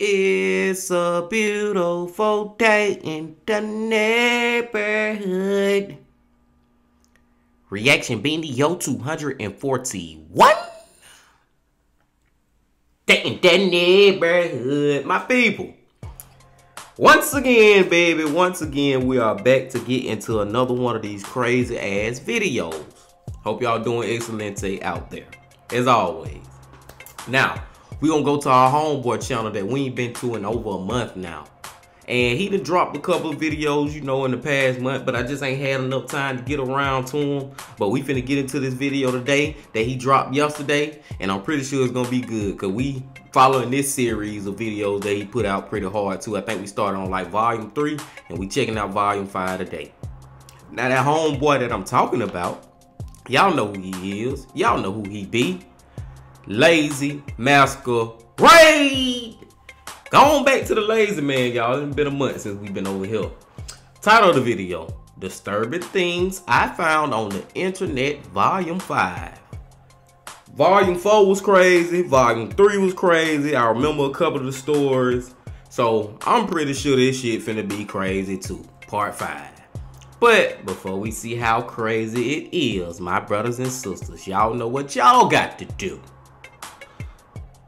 It's a beautiful day in the neighborhood. Reaction video 241. Day in the neighborhood, my people. Once again, baby, once again, we are back to get into another one of these crazy ass videos. Hope y'all doing excellent out there, as always. Now, we gonna go to our homeboy channel that we ain't been to in over a month now. And he done dropped a couple of videos, you know, in the past month, but I just ain't had enough time to get around to him. But we finna get into this video today that he dropped yesterday, and I'm pretty sure it's gonna be good, cause we following this series of videos that he put out pretty hard too. I think we started on like volume 3, and we checking out volume 5 today. Now that homeboy that I'm talking about, y'all know who he is. Y'all know who he be. Lazy Masquerade. Going back to the lazy man, y'all. It's been a month since we've been over here. Title of the video: Disturbing Things I Found on the Internet, Volume 5. Volume 4 was crazy. Volume 3 was crazy. I remember a couple of the stories. So I'm pretty sure this shit finna be crazy too. Part 5. But before we see how crazy it is, my brothers and sisters, y'all know what y'all got to do.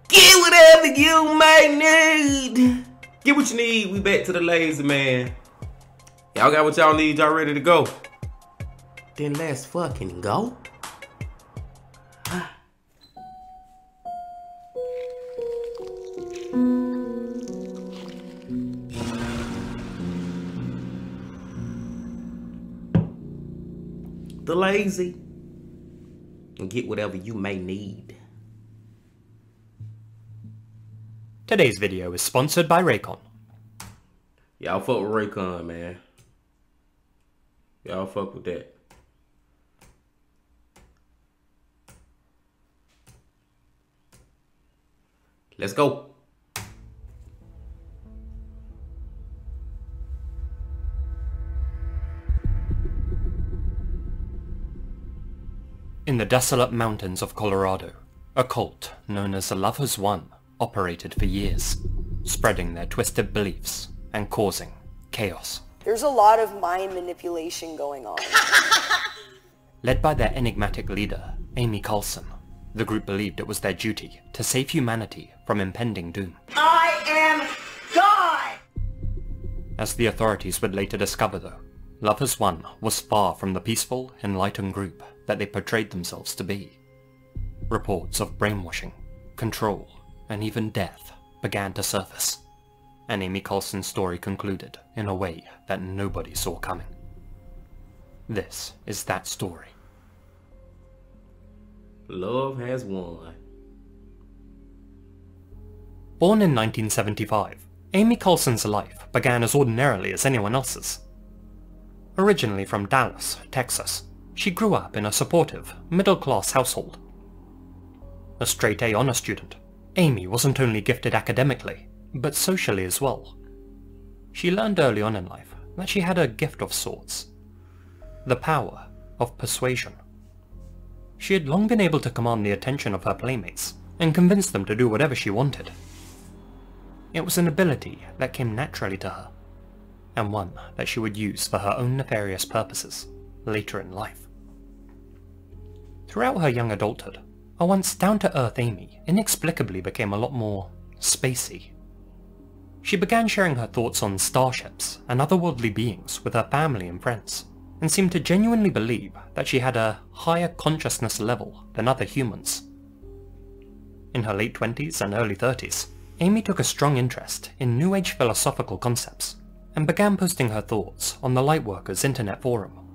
Get whatever you might need. Get what you need. We back to the lazy man. Y'all got what y'all need. Y'all ready to go? Then let's fucking go. The lazy. And get whatever you may need. Today's video is sponsored by Raycon. Y'all fuck with Raycon, man. Y'all fuck with that. Let's go. In the desolate mountains of Colorado, a cult known as the Lovers One operated for years, spreading their twisted beliefs and causing chaos. There's a lot of mind manipulation going on. Led by their enigmatic leader, Amy Carlson, the group believed it was their duty to save humanity from impending doom. I am God! As the authorities would later discover though, Lovers One was far from the peaceful, enlightened group that they portrayed themselves to be. Reports of brainwashing, control, and even death began to surface, and Amy Carlson's story concluded in a way that nobody saw coming. This is that story. Love has won. Born in 1975, Amy Carlson's life began as ordinarily as anyone else's. Originally from Dallas, Texas, she grew up in a supportive, middle-class household. A straight-A honor student, Amy wasn't only gifted academically, but socially as well. She learned early on in life that she had a gift of sorts. The power of persuasion. She had long been able to command the attention of her playmates and convince them to do whatever she wanted. It was an ability that came naturally to her, and one that she would use for her own nefarious purposes later in life. Throughout her young adulthood, a once down-to-earth Amy inexplicably became a lot more spacey. She began sharing her thoughts on starships and otherworldly beings with her family and friends, and seemed to genuinely believe that she had a higher consciousness level than other humans. In her late 20s and early 30s, Amy took a strong interest in New Age philosophical concepts, and began posting her thoughts on the Lightworkers Internet Forum,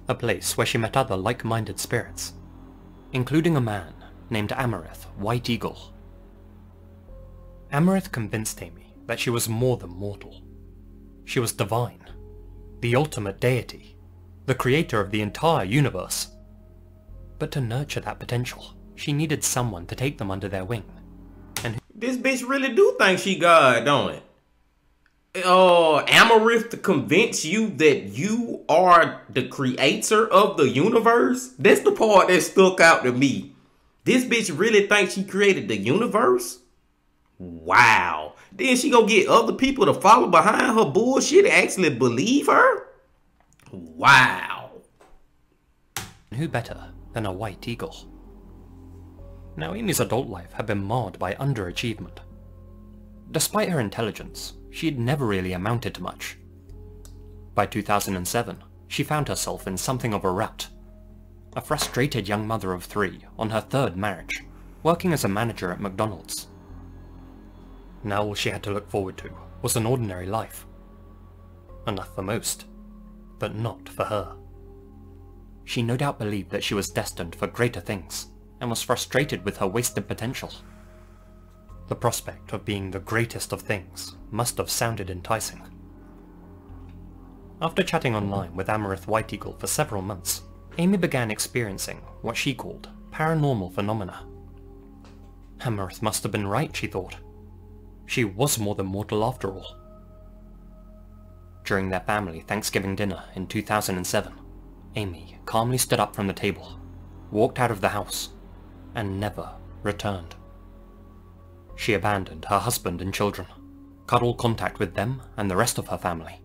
a place where she met other like-minded spirits, including a man named Amarith White Eagle. Amarith convinced Amy that she was more than mortal. She was divine, the ultimate deity, the creator of the entire universe. But to nurture that potential, she needed someone to take them under their wing. And this bitch really do think she God, don't it? Amarith to convince you that you are the creator of the universe? That's the part that stuck out to me. This bitch really thinks she created the universe? Wow. Then she gonna get other people to follow behind her bullshit and actually believe her? Wow. who better than a white eagle? Now, Amy's adult life had been marred by underachievement. Despite her intelligence, she had never really amounted to much. By 2007, she found herself in something of a rut. A frustrated young mother of 3 on her 3rd marriage, working as a manager at McDonald's. Now all she had to look forward to was an ordinary life. Enough for most, but not for her. She no doubt believed that she was destined for greater things, and was frustrated with her wasted potential. The prospect of being the greatest of things must have sounded enticing. After chatting online with Amarith White Eagle for several months, Amy began experiencing what she called paranormal phenomena. Amarith must have been right, she thought. She was more than mortal after all. During their family Thanksgiving dinner in 2007, Amy calmly stood up from the table, walked out of the house, and never returned. She abandoned her husband and children, cut all contact with them and the rest of her family,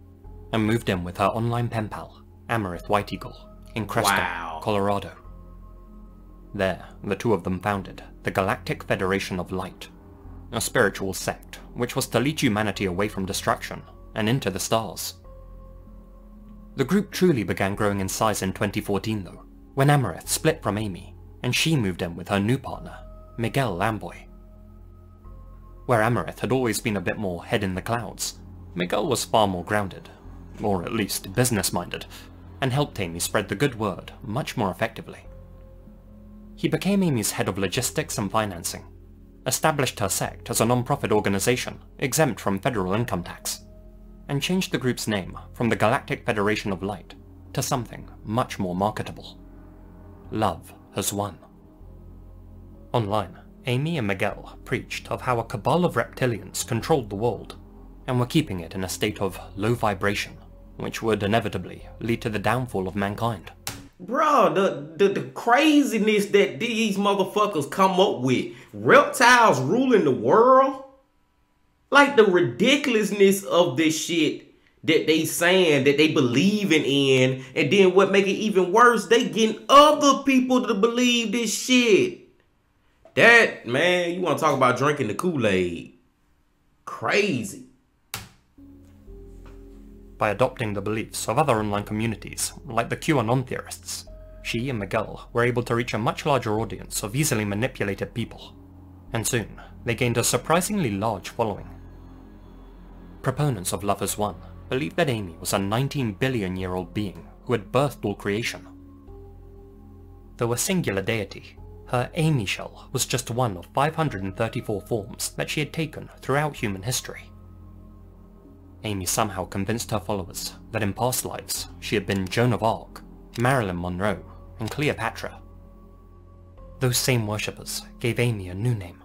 and moved in with her online pen pal, Amarith White Eagle, in Creston, Colorado. There, the two of them founded the Galactic Federation of Light, a spiritual sect which was to lead humanity away from destruction and into the stars. The group truly began growing in size in 2014 though, when Amarith split from Amy and she moved in with her new partner, Miguel Lamboy. Where Amarith had always been a bit more head in the clouds, Miguel was far more grounded, or at least business-minded, and helped Amy spread the good word much more effectively. He became Amy's head of logistics and financing, established her sect as a non-profit organization exempt from federal income tax, and changed the group's name from the Galactic Federation of Light to something much more marketable. Love has won. Online, Amy and Miguel preached of how a cabal of reptilians controlled the world, and were keeping it in a state of low vibration, which would inevitably lead to the downfall of mankind. Bruh, the craziness that these motherfuckers come up with. Reptiles ruling the world? Like the ridiculousness of this shit that they saying that they believing in, and then what make it even worse, they getting other people to believe this shit. That, man, you want to talk about drinking the Kool-Aid. Crazy. By adopting the beliefs of other online communities, like the QAnon theorists, she and Miguel were able to reach a much larger audience of easily manipulated people, and soon they gained a surprisingly large following. Proponents of Love Has Won believed that Amy was a 19 billion-year-old being who had birthed all creation. Though a singular deity, her Amy shell was just one of 534 forms that she had taken throughout human history. Amy somehow convinced her followers that in past lives she had been Joan of Arc, Marilyn Monroe, and Cleopatra. Those same worshippers gave Amy a new name,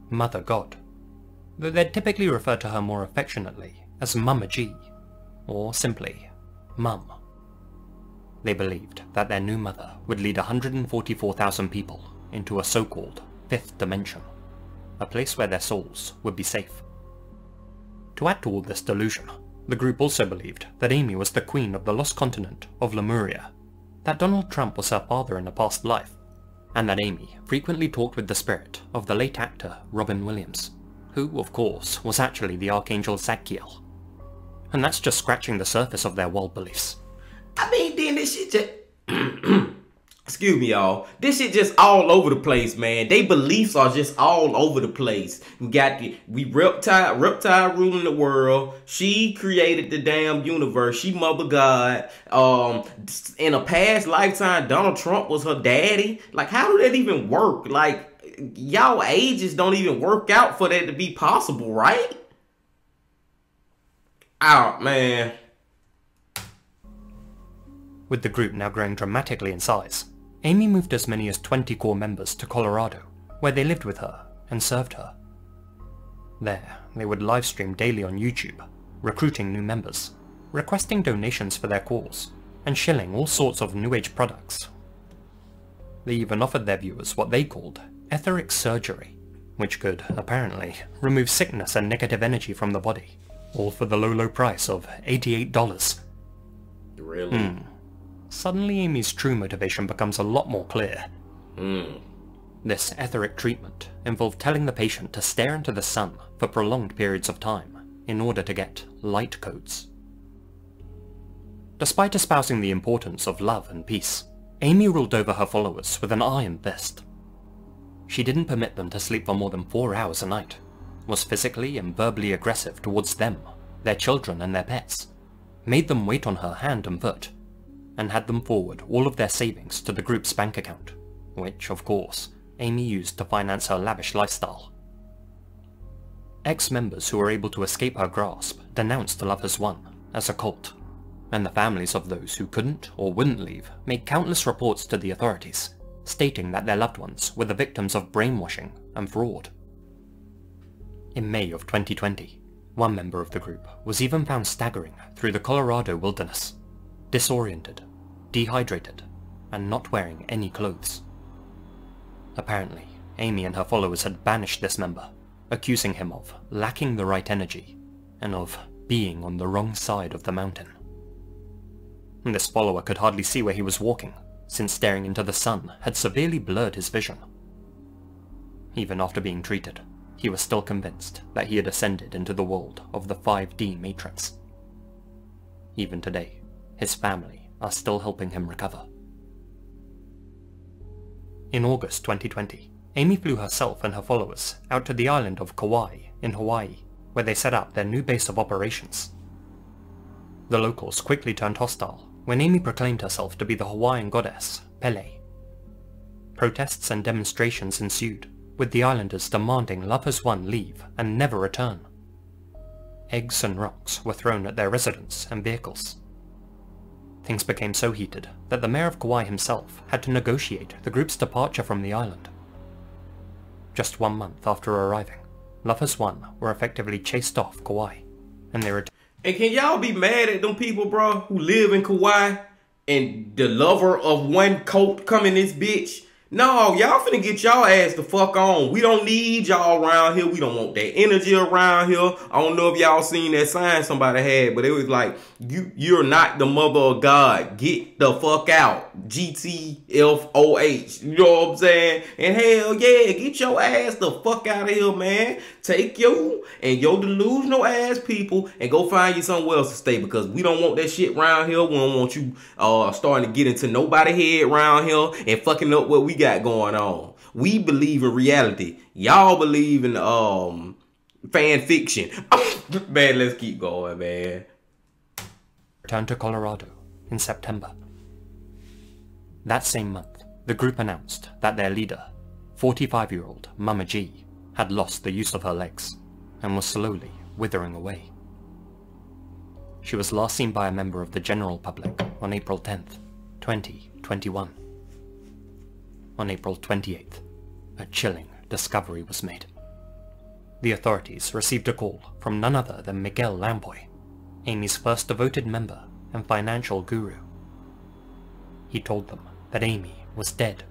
Mother God, though they'd typically refer to her more affectionately as Mama G, or simply Mum. They believed that their new mother would lead 144,000 people into a so-called 5th dimension, a place where their souls would be safe. To add to all this delusion, the group also believed that Amy was the queen of the lost continent of Lemuria, that Donald Trump was her father in a past life, and that Amy frequently talked with the spirit of the late actor Robin Williams, who, of course, was actually the Archangel Zadkiel. And that's just scratching the surface of their wild beliefs. I mean, then this shit just... Excuse me, y'all. This shit just all over the place, man. They beliefs are just all over the place. We reptile ruling the world. She created the damn universe. She Mother God. In a past lifetime, Donald Trump was her daddy. Like, how do that even work? Like, y'all ages don't even work out for that to be possible, right? Out, man. With the group now growing dramatically in size, Amy moved as many as 20 core members to Colorado, where they lived with her and served her. There, they would livestream daily on YouTube, recruiting new members, requesting donations for their cause, and shilling all sorts of New Age products. They even offered their viewers what they called etheric surgery, which could, apparently, remove sickness and negative energy from the body, all for the low price of $88. Really? Suddenly Amy's true motivation becomes a lot more clear. This etheric treatment involved telling the patient to stare into the sun for prolonged periods of time in order to get light codes. Despite espousing the importance of love and peace, Amy ruled over her followers with an iron fist. She didn't permit them to sleep for more than 4 hours a night, was physically and verbally aggressive towards them, their children and their pets, made them wait on her hand and foot, and had them forward all of their savings to the group's bank account, which, of course, Amy used to finance her lavish lifestyle. Ex-members who were able to escape her grasp denounced Love Has Won as a cult, and the families of those who couldn't or wouldn't leave made countless reports to the authorities, stating that their loved ones were the victims of brainwashing and fraud. In May of 2020, one member of the group was even found staggering through the Colorado wilderness, disoriented, dehydrated, and not wearing any clothes. Apparently, Amy and her followers had banished this member, accusing him of lacking the right energy and of being on the wrong side of the mountain. This follower could hardly see where he was walking, since staring into the sun had severely blurred his vision. Even after being treated, he was still convinced that he had ascended into the world of the 5D Matrix. Even today, his family are still helping him recover. In August 2020, Amy flew herself and her followers out to the island of Kauai in Hawaii, where they set up their new base of operations. The locals quickly turned hostile when Amy proclaimed herself to be the Hawaiian goddess, Pele. Protests and demonstrations ensued, with the islanders demanding Love Has Won leave and never return. Eggs and rocks were thrown at their residents and vehicles. Things became so heated that the mayor of Kauai himself had to negotiate the group's departure from the island. Just 1 month after arriving, Love Has Won were effectively chased off Kauai, and they returned. And can y'all be mad at them people, bro, who live in Kauai and the lover of one coat come in this bitch? No, y'all finna get y'all ass the fuck on. We don't need y'all around here. We don't want that energy around here. I don't know if y'all seen that sign somebody had, but it was like, you're not the mother of God. Get the fuck out. GTFOH. You know what I'm saying? And hell yeah, get your ass the fuck out of here, man. Take you and your delusional ass people and go find you somewhere else to stay, because we don't want that shit around here. We don't want you starting to get into nobody's head around here and fucking up what we got going on. We believe in reality. Y'all believe in fan fiction. Man, let's keep going, man. Returned to Colorado in September. That same month, the group announced that their leader, 45-year-old Mama G, had lost the use of her legs and was slowly withering away. She was last seen by a member of the general public on April 10th, 2021. On April 28th, a chilling discovery was made. The authorities received a call from none other than Miguel Lampoy, Amy's first devoted member and financial guru. He told them that Amy was dead,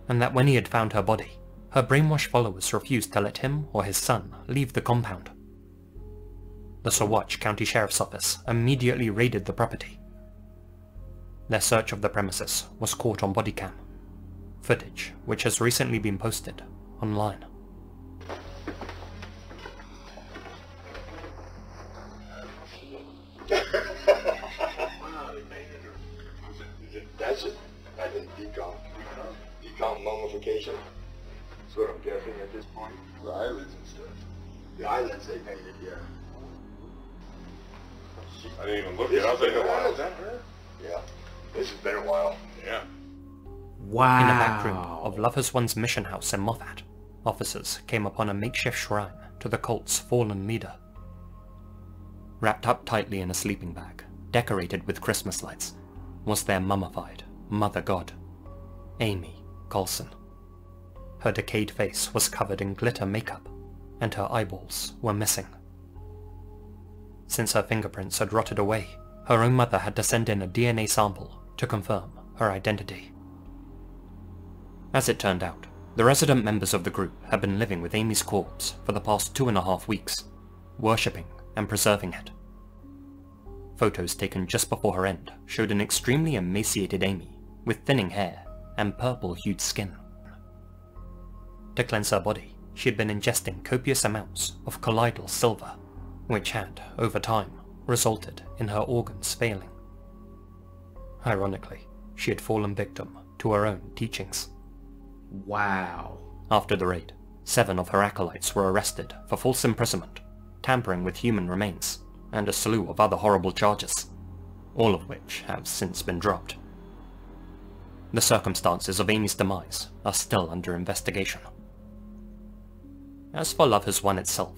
and that when he had found her body, her brainwashed followers refused to let him or his son leave the compound. The Saguache County Sheriff's Office immediately raided the property. Their search of the premises was caught on body cam, footage which has recently been posted online. That's it. I think decom mummification. That's what I'm guessing at this point. The eyelids and stuff. The eyelids they painted, yeah. I didn't even look at it. I was like, wow, is that her? Yeah. This has been a while. Yeah. Wow. In a back room of Love Has Won's mission house in Moffat, officers came upon a makeshift shrine to the cult's fallen leader. Wrapped up tightly in a sleeping bag, decorated with Christmas lights, was their mummified mother god, Amy Colson. Her decayed face was covered in glitter makeup, and her eyeballs were missing. Since her fingerprints had rotted away, her own mother had to send in a DNA sample to confirm her identity. As it turned out, the resident members of the group had been living with Amy's corpse for the past 2.5 weeks, worshipping and preserving it. Photos taken just before her end showed an extremely emaciated Amy with thinning hair and purple-hued skin. To cleanse her body, she had been ingesting copious amounts of colloidal silver, which had, over time, resulted in her organs failing. Ironically, she had fallen victim to her own teachings. Wow. After the raid, 7 of her acolytes were arrested for false imprisonment, tampering with human remains, and a slew of other horrible charges, all of which have since been dropped. The circumstances of Amy's demise are still under investigation. As for Love Has Won itself,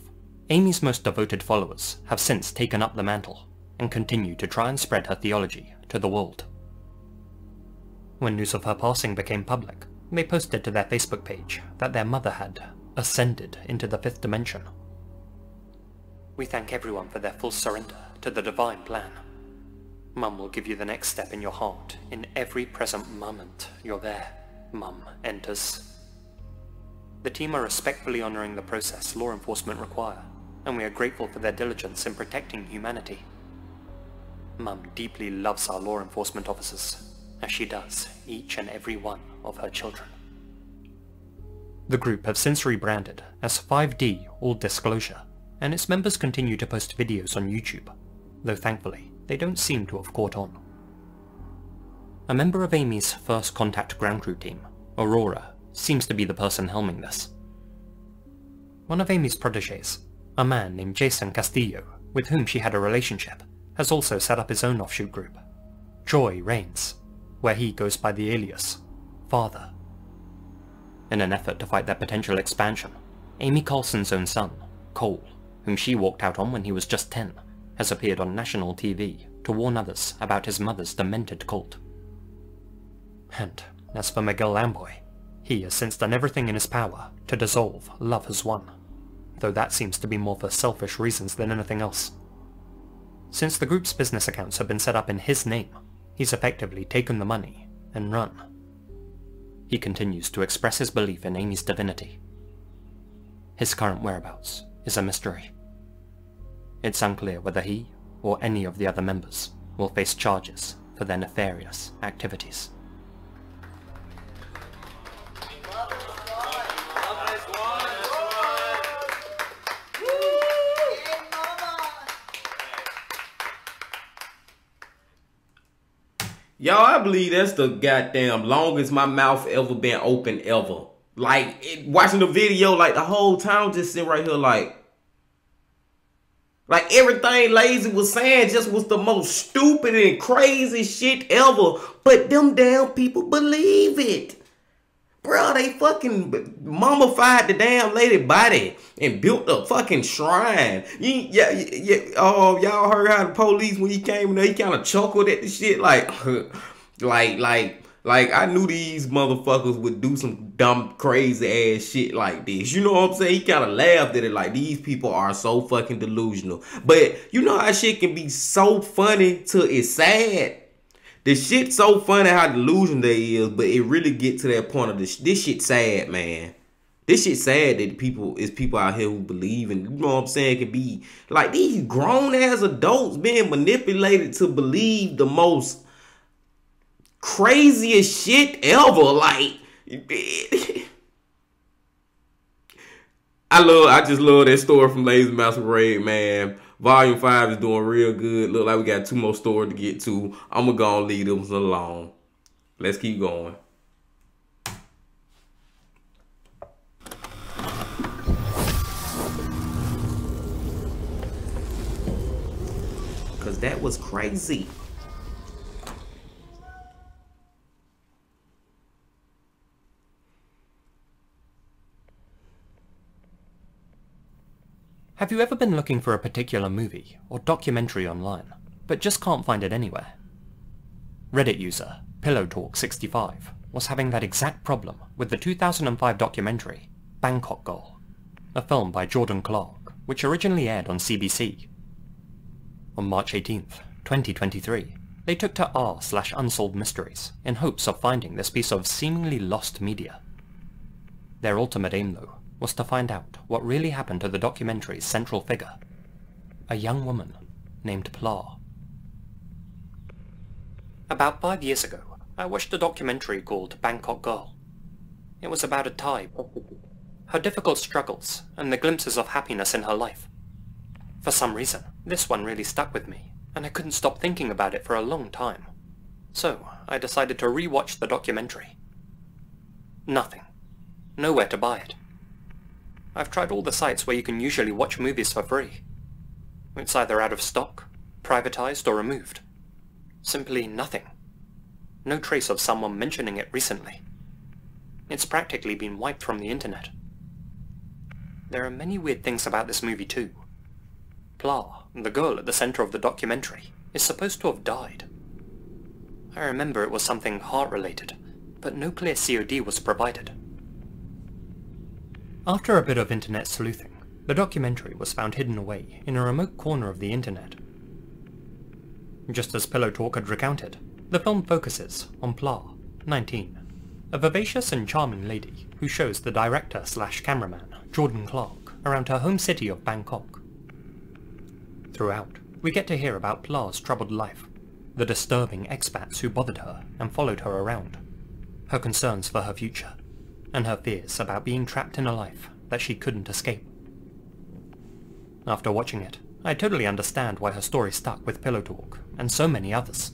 Amy's most devoted followers have since taken up the mantle and continue to try and spread her theology to the world. When news of her passing became public, they posted to their Facebook page that their mother had ascended into the 5th dimension. We thank everyone for their full surrender to the divine plan. Mum will give you the next step in your heart in every present moment you're there. Mum enters. The team are respectfully honouring the process law enforcement require, and we are grateful for their diligence in protecting humanity. Mum deeply loves our law enforcement officers, as she does each and every one of her children. The group have since rebranded as 5D All Disclosure, and its members continue to post videos on YouTube, though thankfully they don't seem to have caught on. A member of Amy's first contact ground crew team, Aurora, seems to be the person helming this. One of Amy's protégés, a man named Jason Castillo, with whom she had a relationship, has also set up his own offshoot group, Joy Reigns, where he goes by the alias Father. In an effort to fight their potential expansion, Amy Colson's own son, Cole, whom she walked out on when he was just 10, has appeared on national TV to warn others about his mother's demented cult. And as for Miguel Lamboy, he has since done everything in his power to dissolve Love Has Won, though that seems to be more for selfish reasons than anything else. Since the group's business accounts have been set up in his name, he's effectively taken the money and run. He continues to express his belief in Amy's divinity. His current whereabouts is a mystery. It's unclear whether he or any of the other members will face charges for their nefarious activities. Y'all, I believe that's the goddamn longest my mouth ever been open ever. Like, watching the video, like, the whole time just sitting right here like everything Lazy was saying just was the most stupid and crazy shit ever. But them damn people believe it. Bro, they fucking mummified the damn lady body and built a fucking shrine. Oh, y'all heard how the police, when he came in there, he kind of chuckled at the shit like I knew these motherfuckers would do some dumb, crazy ass shit like this. You know what I'm saying? He kind of laughed at it like, these people are so fucking delusional. But you know how shit can be so funny till it's sad? The shit so funny how delusional they is, but it really get to that point of this shit sad, man. This shit sad that people out here who believe, and you know what I'm saying, it can be like these grown ass adults being manipulated to believe the most craziest shit ever. Like, I just love that story from Lazy Masquerade, man. Vol.5 is doing real good. Look like we got 2 more stories to get to. I'm gonna go and leave them alone. Let's keep going. Cause that was crazy. Have Have you ever been looking for a particular movie or documentary online, but just can't find it anywhere? Reddit user PillowTalk65 was having that exact problem with the 2005 documentary Bangkok Girl, a film by Jordan Clark, which originally aired on CBC. On March 18th, 2023, they took to r/Unsolved Mysteries in hopes of finding this piece of seemingly lost media. Their ultimate aim, though, was to find out what really happened to the documentary's central figure, a young woman named Pla. About 5 years ago, I watched a documentary called Bangkok Girl. It was about a Thai prostitute, her difficult struggles, and the glimpses of happiness in her life. For some reason, this one really stuck with me, and I couldn't stop thinking about it for a long time. So, I decided to re-watch the documentary. Nothing. Nowhere to buy it. I've tried all the sites where you can usually watch movies for free. It's either out of stock, privatized, or removed. Simply nothing. No trace of someone mentioning it recently. It's practically been wiped from the internet. There are many weird things about this movie too. Pla, the girl at the center of the documentary, is supposed to have died. I remember it was something heart-related, but no clear COD was provided. After a bit of internet sleuthing, the documentary was found hidden away in a remote corner of the internet. Just as Pillow Talk had recounted, the film focuses on Pla, 19, a vivacious and charming lady who shows the director/cameraman, Jordan Clark, around her home city of Bangkok. Throughout, we get to hear about Pla's troubled life, the disturbing expats who bothered her and followed her around, her concerns for her future, and her fears about being trapped in a life that she couldn't escape. After watching it, I totally understand why her story stuck with Pillow Talk and so many others.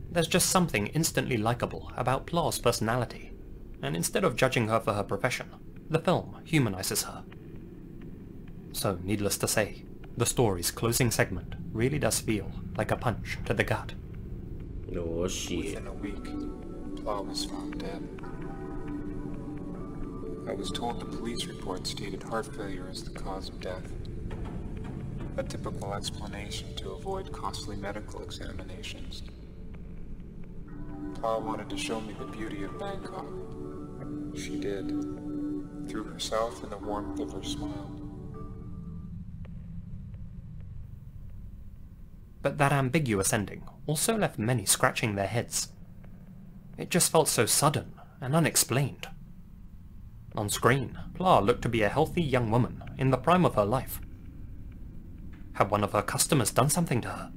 There's just something instantly likable about Pla's personality, and instead of judging her for her profession, the film humanizes her. So, needless to say, the story's closing segment really does feel like a punch to the gut. Oh shit. Within a week, Pla was found dead. I was told the police report stated heart failure as the cause of death. A typical explanation to avoid costly medical examinations. Pla wanted to show me the beauty of Bangkok. She did, through herself and the warmth of her smile. But that ambiguous ending also left many scratching their heads. It just felt so sudden and unexplained. On screen, Pla looked to be a healthy young woman in the prime of her life. Had one of her customers done something to her?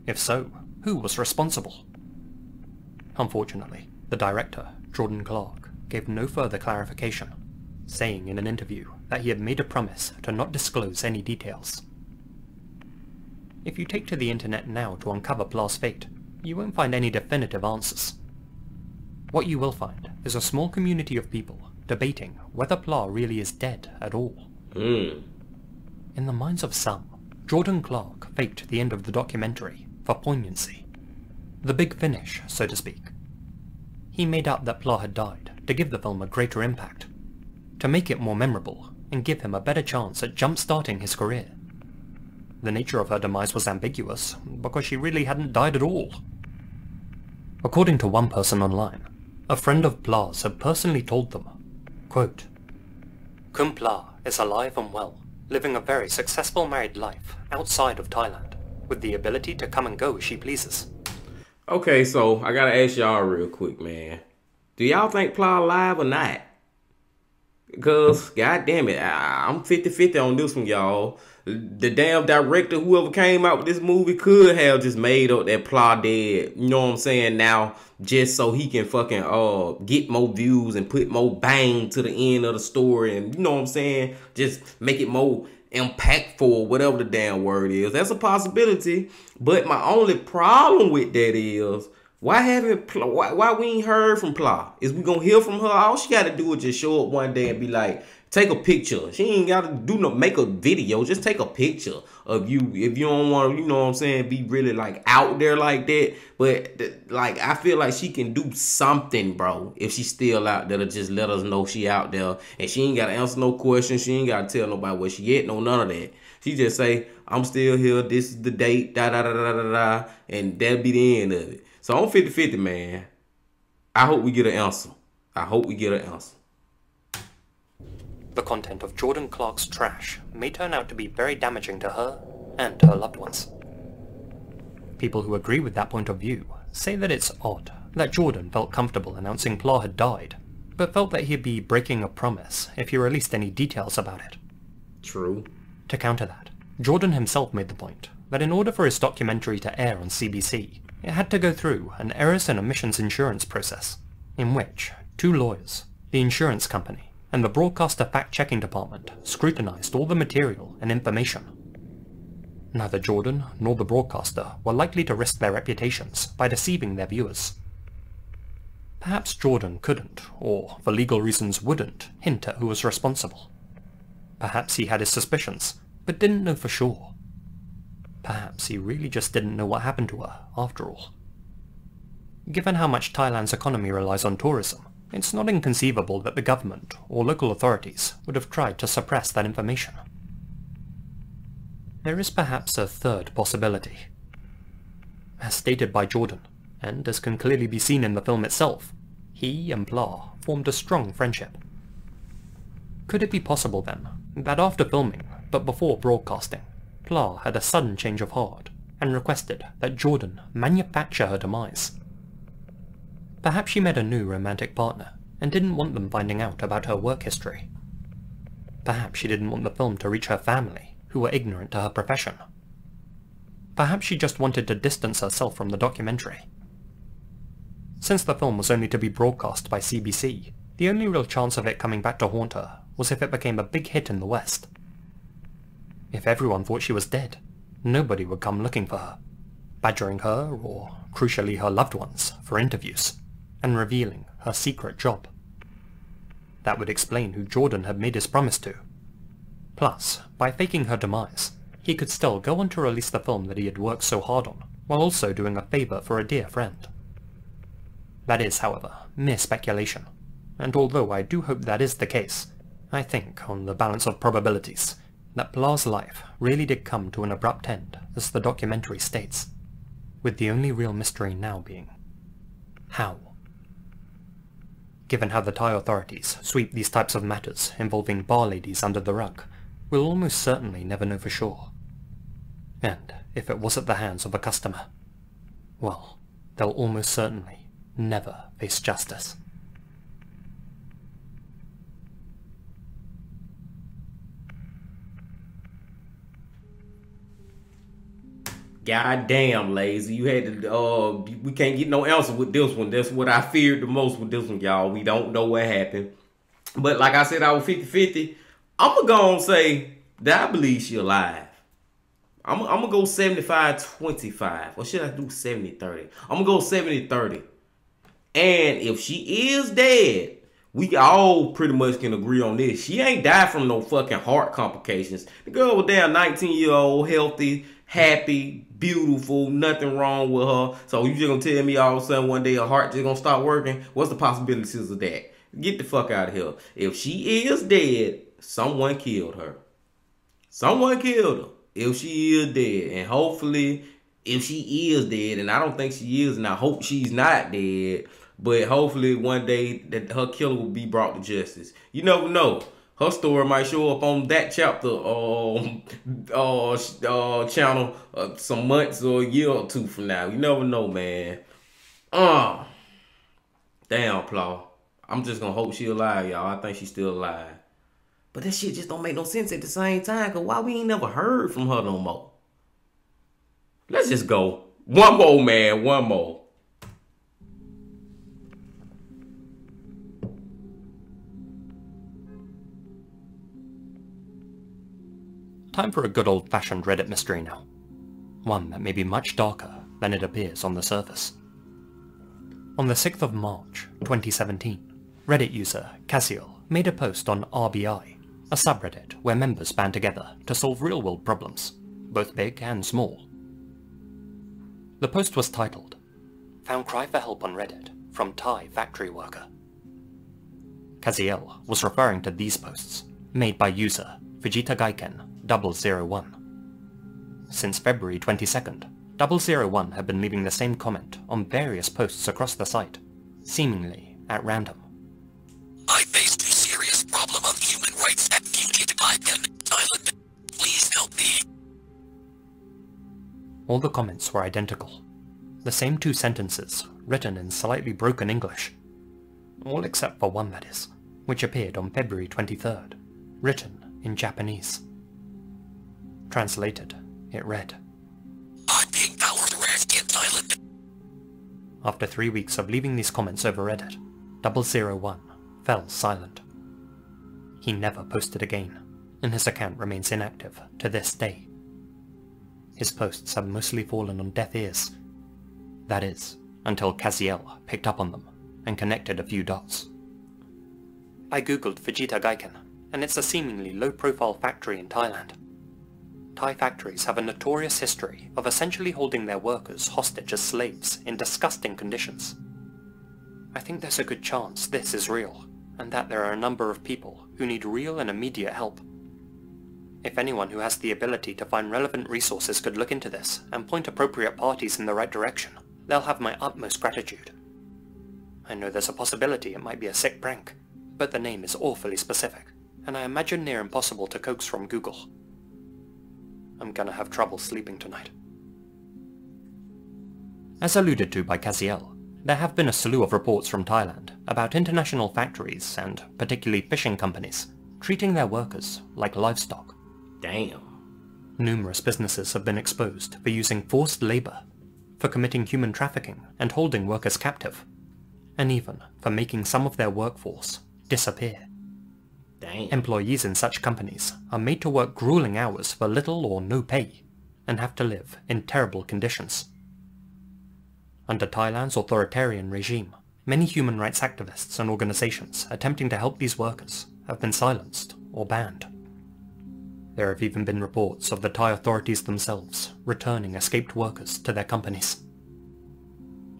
If so, who was responsible? Unfortunately, the director, Jordan Clark, gave no further clarification, saying in an interview that he had made a promise to not disclose any details. If you take to the internet now to uncover Pla's fate, you won't find any definitive answers. What you will find is a small community of people debating whether Pla really is dead at all. In the minds of some, Jordan Clark faked the end of the documentary for poignancy. The big finish, so to speak. He made up that Pla had died to give the film a greater impact, to make it more memorable and give him a better chance at jump-starting his career. The nature of her demise was ambiguous, because she really hadn't died at all. According to one person online, a friend of Pla's had personally told them, quote, "Kun Pla is alive and well, living a very successful married life outside of Thailand, with the ability to come and go as she pleases." Okay, so I gotta ask y'all real quick, man. Do y'all think Pla alive or not? Because, goddamn it, I'm 50-50 on this one, y'all. The damn director, whoever came out with this movie, could have just made up that Pla dead, you know what I'm saying, now, just so he can fucking get more views and put more bang to the end of the story, and you know what I'm saying, just make it more impactful, or whatever the damn word is. That's a possibility, but my only problem with that is, why we ain't heard from Pla? Is we gonna hear from her? All she gotta do is just show up one day and be like, Take a picture. She ain't gotta make a video. Just take a picture of you. If you don't want to, you know what I'm saying, be really like out there like that. But like, I feel like she can do something, bro. If she's still out there, to just let us know she out there. And she ain't gotta answer no questions. She ain't gotta tell nobody where she at. No, none of that. She just say, I'm still here. This is the date. Da da da da da da. And that'll be the end of it. So I'm 50-50, man. I hope we get an answer. I hope we get an answer. The content of Jordan Clark's trash may turn out to be very damaging to her and her loved ones. People who agree with that point of view say that it's odd that Jordan felt comfortable announcing Pla had died, but felt that he'd be breaking a promise if he released any details about it. True. To counter that, Jordan himself made the point that in order for his documentary to air on CBC, it had to go through an errors and omissions insurance process, in which 2 lawyers, the insurance company, and the broadcaster fact-checking department scrutinized all the material and information. Neither Jordan nor the broadcaster were likely to risk their reputations by deceiving their viewers. Perhaps Jordan couldn't, or for legal reasons wouldn't, hint at who was responsible. Perhaps he had his suspicions, but didn't know for sure. Perhaps he really just didn't know what happened to her, after all. Given how much Thailand's economy relies on tourism, it's not inconceivable that the government or local authorities would have tried to suppress that information. There is perhaps a third possibility. As stated by Jordan, and as can clearly be seen in the film itself, he and Pla formed a strong friendship. Could it be possible then, that after filming, but before broadcasting, Pla had a sudden change of heart and requested that Jordan manufacture her demise? Perhaps she met a new romantic partner and didn't want them finding out about her work history. Perhaps she didn't want the film to reach her family, who were ignorant to her profession. Perhaps she just wanted to distance herself from the documentary. Since the film was only to be broadcast by CBC, the only real chance of it coming back to haunt her was if it became a big hit in the West. If everyone thought she was dead, nobody would come looking for her, badgering her, or crucially her loved ones, for interviews, and revealing her secret job. That would explain who Jordan had made his promise to. Plus, by faking her demise, he could still go on to release the film that he had worked so hard on, while also doing a favour for a dear friend. That is, however, mere speculation, and although I do hope that is the case, I think, on the balance of probabilities, that Pla's life really did come to an abrupt end, as the documentary states, with the only real mystery now being how. Given how the Thai authorities sweep these types of matters involving bar ladies under the rug, we'll almost certainly never know for sure. And if it was at the hands of a customer, well, they'll almost certainly never face justice. God damn, Lazy. You had to, we can't get no answer with this one. That's what I feared the most with this one, y'all. We don't know what happened. But like I said, I was 50-50. I'm going to go and say that I believe she alive. I'm going to go 75-25. Or should I do 70-30? I'm going to go 70-30. And if she is dead, we all pretty much can agree on this. She ain't died from no fucking heart complications. The girl was damn 19-year-old, healthy, happy, beautiful, nothing wrong with her. So you just gonna tell me all of a sudden one day her heart just gonna stop working? What's the possibilities of that? Get the fuck out of here. If she is dead, someone killed her. Someone killed her. If she is dead. And hopefully, if she is dead, and I don't think she is, and I hope she's not dead, but hopefully one day that her killer will be brought to justice. You never know. Her story might show up on that chapter channel some months or a year or two from now. You never know, man. Damn, Pla. I'm just gonna hope she alive, y'all. I think she's still alive. But that shit just don't make no sense at the same time, because why we ain't never heard from her no more? Let's just go. One more, man. One more. Time for a good old-fashioned Reddit mystery now. One that may be much darker than it appears on the surface. On the 6th of March, 2017, Reddit user Cassiel made a post on RBI a subreddit where members band together to solve real-world problems, both big and small. The post was titled, "Found Cry for Help on Reddit from Thai Factory Worker." Kaziel was referring to these posts, made by user Vegeta Gaiken 001. Since February 22nd, 001 had been leaving the same comment on various posts across the site, seemingly at random. I faced a serious problem of human rights at Vegeta Gaiken Thailand. Please help me. All the comments were identical. The same two sentences, written in slightly broken English. All except for one, that is, which appeared on February 23rd, written in Japanese. Translated, it read, I'm being power harassed in Thailand. After 3 weeks of leaving these comments over Reddit, 001 fell silent. He never posted again, and his account remains inactive to this day. His posts have mostly fallen on deaf ears. That is, until Kaziel picked up on them and connected a few dots. I googled Vegeta Gaiken, and it's a seemingly low-profile factory in Thailand. Thai factories have a notorious history of essentially holding their workers hostage as slaves in disgusting conditions. I think there's a good chance this is real, and that there are a number of people who need real and immediate help. If anyone who has the ability to find relevant resources could look into this and point appropriate parties in the right direction, they'll have my utmost gratitude. I know there's a possibility it might be a sick prank, but the name is awfully specific, and I imagine near impossible to coax from Google. I'm gonna have trouble sleeping tonight. As alluded to by Kaziel, there have been a slew of reports from Thailand about international factories and particularly fishing companies treating their workers like livestock. Damn. Numerous businesses have been exposed for using forced labour, for committing human trafficking and holding workers captive, and even for making some of their workforce disappear. Damn. Employees in such companies are made to work grueling hours for little or no pay, and have to live in terrible conditions. Under Thailand's authoritarian regime, many human rights activists and organisations attempting to help these workers have been silenced or banned. There have even been reports of the Thai authorities themselves returning escaped workers to their companies.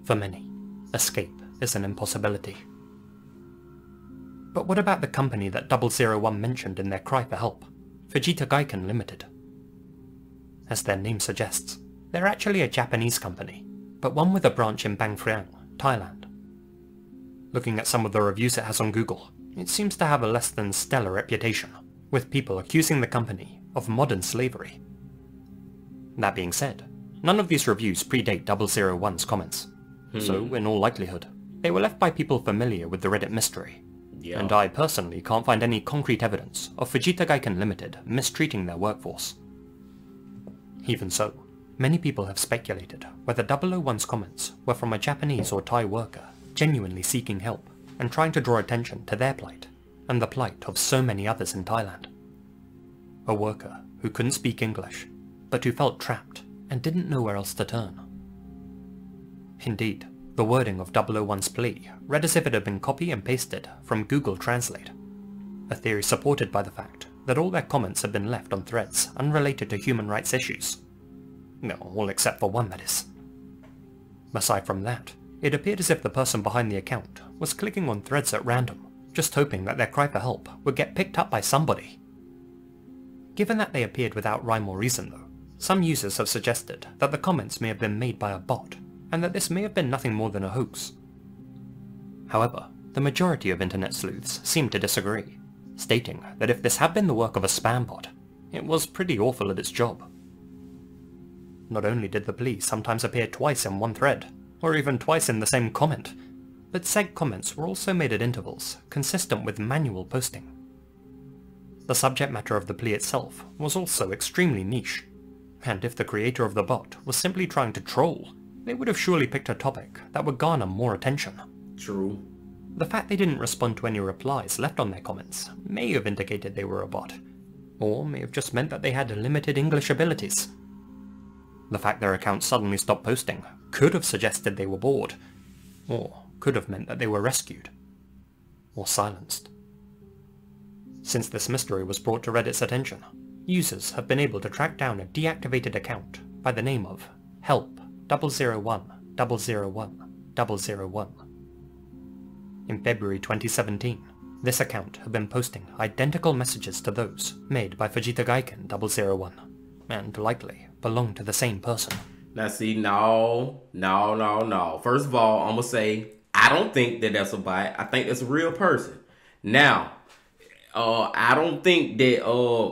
For many, escape is an impossibility. But what about the company that 001 mentioned in their cry for help, Vegeta Gaiken Limited? As their name suggests, they're actually a Japanese company, but one with a branch in Bang Phreang, Thailand. Looking at some of the reviews it has on Google, it seems to have a less than stellar reputation, with people accusing the company of modern slavery. That being said, none of these reviews predate 001's comments, so in all likelihood, they were left by people familiar with the Reddit mystery, and I personally can't find any concrete evidence of Vegeta Gaiken Limited mistreating their workforce. Even so, many people have speculated whether 001's comments were from a Japanese or Thai worker genuinely seeking help and trying to draw attention to their plight and the plight of so many others in Thailand. A worker who couldn't speak English, but who felt trapped and didn't know where else to turn. Indeed, the wording of 001's plea read as if it had been copy and pasted from Google Translate, a theory supported by the fact that all their comments had been left on threads unrelated to human rights issues. No, all except for one, that is. Aside from that, it appeared as if the person behind the account was clicking on threads at random, just hoping that their cry for help would get picked up by somebody. Given that they appeared without rhyme or reason though, some users have suggested that the comments may have been made by a bot, and that this may have been nothing more than a hoax. However, the majority of internet sleuths seem to disagree, stating that if this had been the work of a spam bot, it was pretty awful at its job. Not only did the plea sometimes appear twice in one thread, or even twice in the same comment, but said comments were also made at intervals consistent with manual posting. The subject matter of the plea itself was also extremely niche, and if the creator of the bot was simply trying to troll, they would have surely picked a topic that would garner more attention. True. The fact they didn't respond to any replies left on their comments may have indicated they were a bot, or may have just meant that they had limited English abilities. The fact their account suddenly stopped posting could have suggested they were bored, or could have meant that they were rescued, or silenced. Since this mystery was brought to Reddit's attention, users have been able to track down a deactivated account by the name of help 001001001. In February 2017, this account had been posting identical messages to those made by Fujita Gaiken 001, and likely belonged to the same person. Now see, no. First of all, I'm gonna say, I don't think that that's a bot. I think that's a real person. Now, I don't think that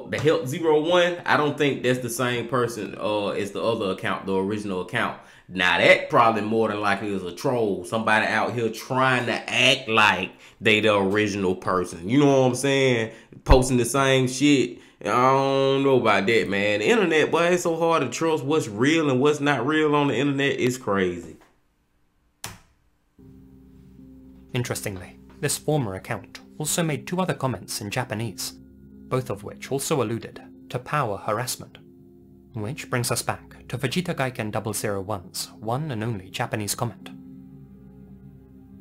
the Help 01, I don't think that's the same person as the other account, the original account. Now that probably more than likely is a troll. Somebody out here trying to act like they the original person. You know what I'm saying? Posting the same shit. I don't know about that, man. The internet, boy, it's so hard to trust what's real and what's not real on the internet. It's crazy. Interestingly, this former account also made 2 other comments in Japanese, both of which also alluded to power harassment. Which brings us back to Fujita Gaiken 001's one and only Japanese comment.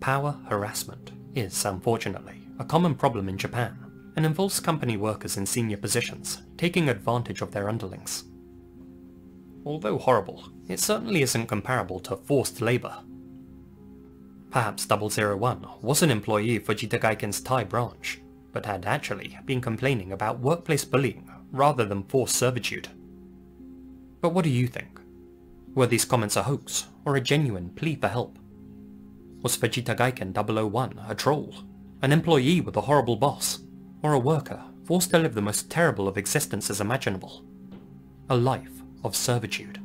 Power harassment is, unfortunately, a common problem in Japan, and involves company workers in senior positions taking advantage of their underlings. Although horrible, it certainly isn't comparable to forced labour. Perhaps 001 was an employee of Fujita Gaiken's Thai branch, but had actually been complaining about workplace bullying rather than forced servitude. But what do you think? Were these comments a hoax, or a genuine plea for help? Was Fujita Gaiken 001 a troll, an employee with a horrible boss, or a worker forced to live the most terrible of existences imaginable? A life of servitude.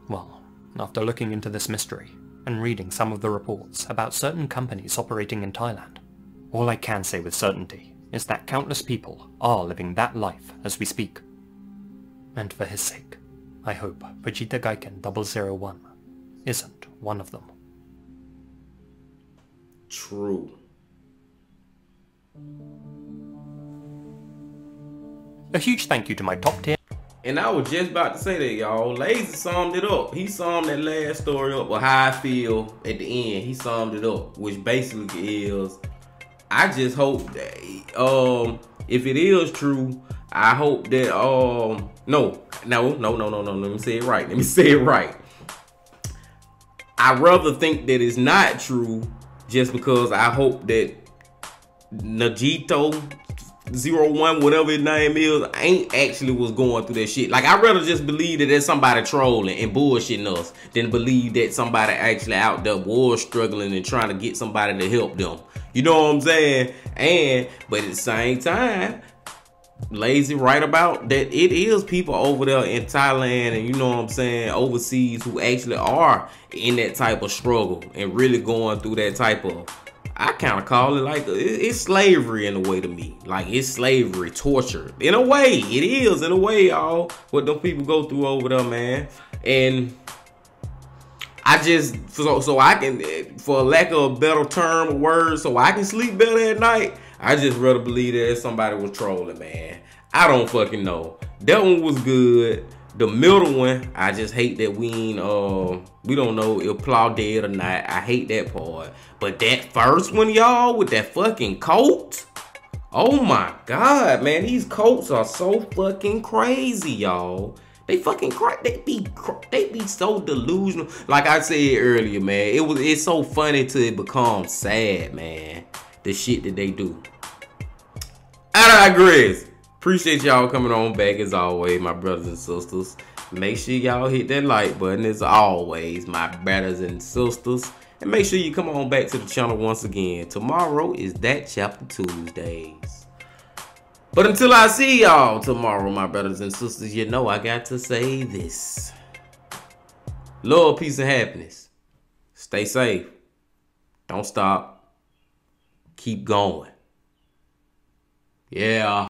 Well, after looking into this mystery, and reading some of the reports about certain companies operating in Thailand, all I can say with certainty is that countless people are living that life as we speak. And for his sake, I hope Fujita Gaiken 001 isn't one of them. True. A huge thank you to my top tier. And I was just about to say that, y'all. Lazy summed it up. He summed that last story up with how I feel at the end. He summed it up, which basically is, I just hope that, if it is true, I hope that, no, let me say it right. I rather think that it's not true, just because I hope that Najito 01, whatever his name is, ain't actually was going through that shit. Like, I'd rather just believe that there's somebody trolling and bullshitting us than believe that somebody actually out there was struggling and trying to get somebody to help them. You know what I'm saying? But at the same time, Lazy right about that it is people over there in Thailand and, you know what I'm saying, overseas, who actually are in that type of struggle and really going through that type of, I kind of call it like, it's slavery in a way to me. Like, it's slavery, torture. In a way, it is, in a way, y'all, what them people go through over there, man. And I just, so I can, for lack of a better term or word, so I can sleep better at night, I just rather believe that somebody was trolling, man. I don't fucking know. That one was good. The middle one, I just hate that we don't know if Plow dead or not. I hate that part. But that first one, y'all, with that fucking coat, oh my God, man, these coats are so fucking crazy, y'all. They fucking they be so delusional. Like I said earlier, man, it's so funny till it becomes sad, man. The shit that they do. I digress. Appreciate y'all coming on back as always, my brothers and sisters. Make sure y'all hit that like button as always, my brothers and sisters. And make sure you come on back to the channel once again. Tomorrow is That Chapter Tuesdays. But until I see y'all tomorrow, my brothers and sisters, you know I got to say this. Love, peace, and happiness. Stay safe. Don't stop. Keep going. Yeah.